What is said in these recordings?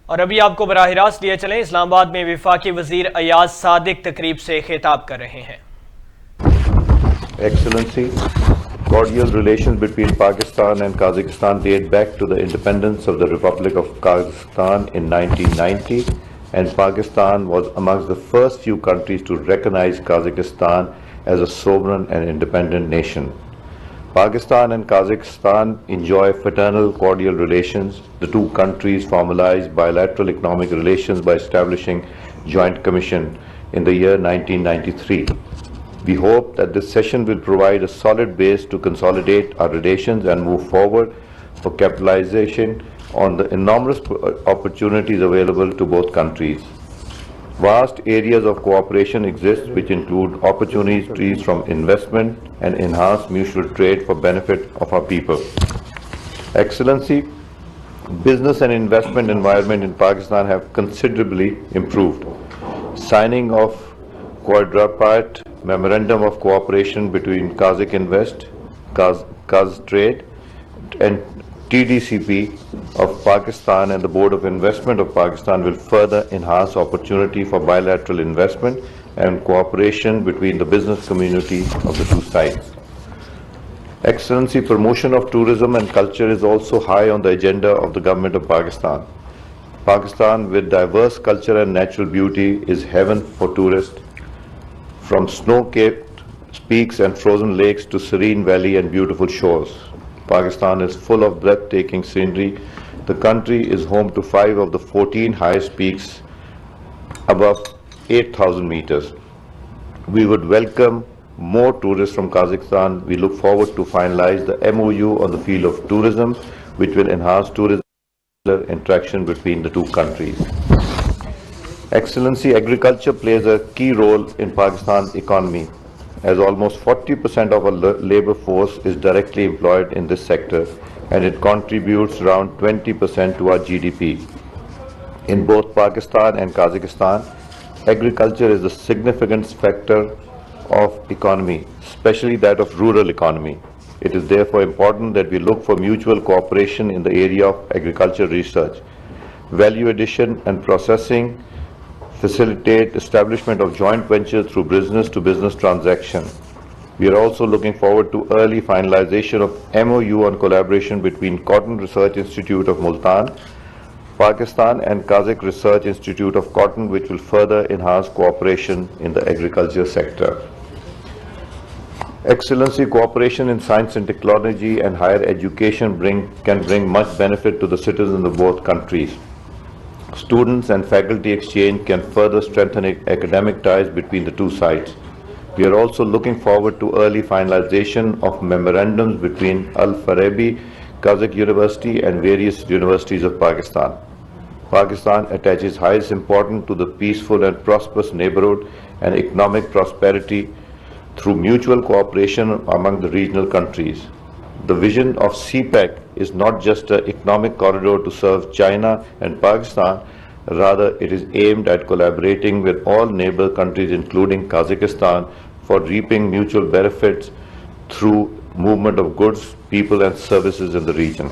और अभी आपको बराह रास्त लिए चलें, इस्लामाबाद में वफाकी वजीर अयाज सादिक तकरीब से खिताब कर रहे हैं। Excellency, cordial relations between Pakistan and Kazakhstan date back to the independence of the Republic of Kazakhstan in 1990, and Pakistan was amongst the first few countries to recognize Kazakhstan as a sovereign and independent nation. Pakistan and Kazakhstan enjoy fraternal cordial relations. The two countries formalized bilateral economic relations by establishing Joint Commission in the year 1993. We hope that this session will provide a solid base to consolidate our relations and move forward for capitalization on the enormous opportunities available to both countries. Vast areas of cooperation exist which include opportunities from investment and enhanced mutual trade for benefit of our people. Excellency, business and investment environment in Pakistan have considerably improved. Signing of quadripartite memorandum of cooperation between Kazakh Invest, Kaz Trade and TDCP of Pakistan and the Board of Investment of Pakistan will further enhance opportunity for bilateral investment and cooperation between the business community of the two sides. Excellency, promotion of tourism and culture is also high on the agenda of the government of Pakistan. Pakistan, with diverse culture and natural beauty, is heaven for tourists. From snow-capped peaks and frozen lakes to serene valley and beautiful shores, Pakistan is full of breathtaking scenery. The country is home to 5 of the 14 highest peaks above 8,000 meters. We would welcome more tourists from Kazakhstan. We look forward to finalize the MOU on the field of tourism, which will enhance tourism interaction between the two countries. Excellency, agriculture plays a key role in Pakistan's economy, as almost 40% of our labor force is directly employed in this sector, and it contributes around 20% to our GDP. In both Pakistan and Kazakhstan, agriculture is a significant factor of economy, especially that of rural economy. It is therefore important that we look for mutual cooperation in the area of agriculture research, value addition and processing, facilitate establishment of joint ventures through business-to-business transaction. We are also looking forward to early finalization of MOU on collaboration between Cotton Research Institute of Multan, Pakistan and Kazakh Research Institute of Cotton, which will further enhance cooperation in the agriculture sector. Excellency, cooperation in science and technology and higher education can bring much benefit to the citizens of both countries. Students and faculty exchange can further strengthen academic ties between the two sides. We are also looking forward to early finalization of memorandums between Al-Farabi Kazakh University and various universities of Pakistan. Pakistan attaches highest importance to the peaceful and prosperous neighborhood and economic prosperity through mutual cooperation among the regional countries. The vision of CPEC is not just an economic corridor to serve China and Pakistan, rather it is aimed at collaborating with all neighbor countries including Kazakhstan for reaping mutual benefits through movement of goods, people and services in the region.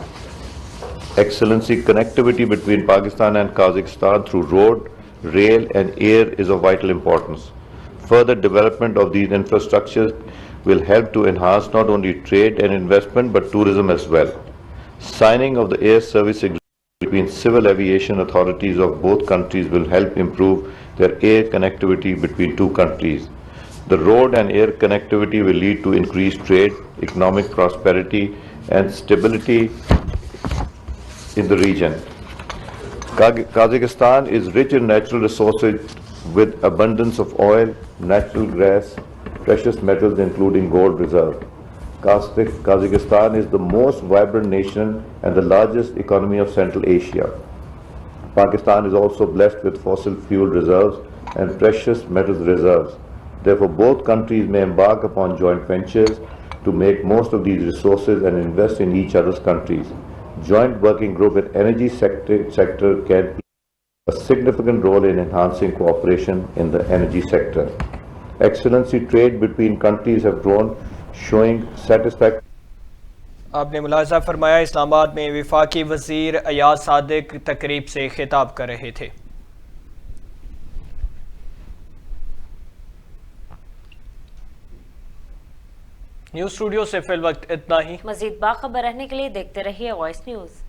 Excellency, connectivity between Pakistan and Kazakhstan through road, rail and air is of vital importance. Further development of these infrastructures will help to enhance not only trade and investment but tourism as well. Signing of the air service agreement between civil aviation authorities of both countries will help improve their air connectivity between two countries. The road and air connectivity will lead to increased trade, economic prosperity and stability in the region. Kazakhstan is rich in natural resources with abundance of oil, natural gas, precious metals including gold reserve. Kazakhstan is the most vibrant nation and the largest economy of Central Asia. Pakistan is also blessed with fossil fuel reserves and precious metals reserves. Therefore, both countries may embark upon joint ventures to make most of these resources and invest in each other's countries. Joint working group in energy sector can play a significant role in enhancing cooperation in the energy sector. Excellency, trade between countries have grown, showing satisfactory. आपने मुलाहजा फरमाया, इस्लामाबाद में वफाकी वजीर अयाज सादिक तकरीब से खिताब कर रहे थे। न्यूज़ स्टूडियो से फिल वक्त इतना ही। मजीद बाखबर रहने के लिए देखते रहिए वॉइस न्यूज़।